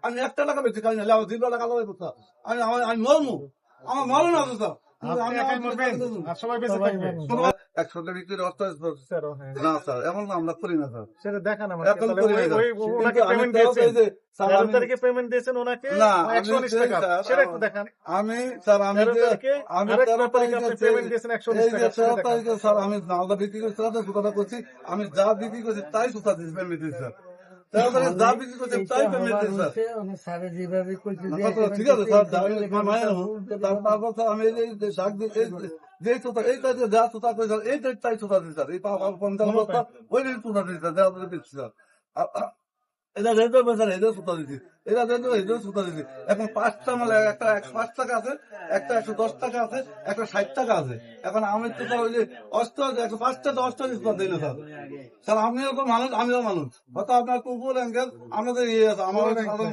আমি 1 টাকা বেশি খাই না, আমার 2 টাকা লাগাই স্যার। আমি মরমু, আমার মরণ আছে স্যার। আপনি একাই মরবেন আর সবাই বেঁচে থাকবে। 100 টাকা বিক্রির অর্থ আছে স্যার। না স্যার, এমন আমরা করি না স্যার। সেটা দেখান আমাকে। এখন তাহলে করি না স্যার। ওনাকে কিন্তু আমি পেমেন্ট তাও দিয়েছেন, এই যে স্যার 13 আমি তারিখে পেমেন্ট দিয়েছেন ওনাকে না, 119 আমি টাকা, স্যার, সেটা একটু দেখান। আমি স্যার আমি 13 যে তারিখে আমি আরেক 13 তারিখে আপনি তারিখে পেমেন্ট দিয়েছেন 119 এই যে টাকা, সেটা 13 দেখান। তারিখে স্যার আমি মালদা বিক্রি করছি, স্যার কথা করছি, আমি যা বিক্রি করছি তাই সুতা দিচ্ছি পেমেন্ট দিচ্ছি স্যার। 13 তারিখে যা বিক্রি করছি তাই পেমেন্ট দিচ্ছি স্যার। ঠিক আছে স্যার, তারপর স্যার আমি এই যে শাক দিই, যে সুতা এই তারিখে যা সুতা করে স্যার এই তাই সুতা দিচ্ছি স্যার। এই 50 বস্তা ওই দিন সুতা দিচ্ছি স্যার, দেওয়া দিচ্ছি স্যার। এটা রেডিও স্যার, রেডিও সুতা দিচ্ছি, এটা রেডিও সুতা দিচ্ছি। এখন 5টা মালে একটা 105 টাকা আছে, একটা 110 টাকা আছে, একটা 60 টাকা আছে। এখন আমি তো স্যার ওই যে 5টা 10টা সুতা দিই না স্যার। স্যার আপনিও তো মানুষ, আমিও মানুষ, হয়তো আপনার কুকুর অ্যাঙ্গেল আমাদের ইয়ে আছে, আমার সাধারণ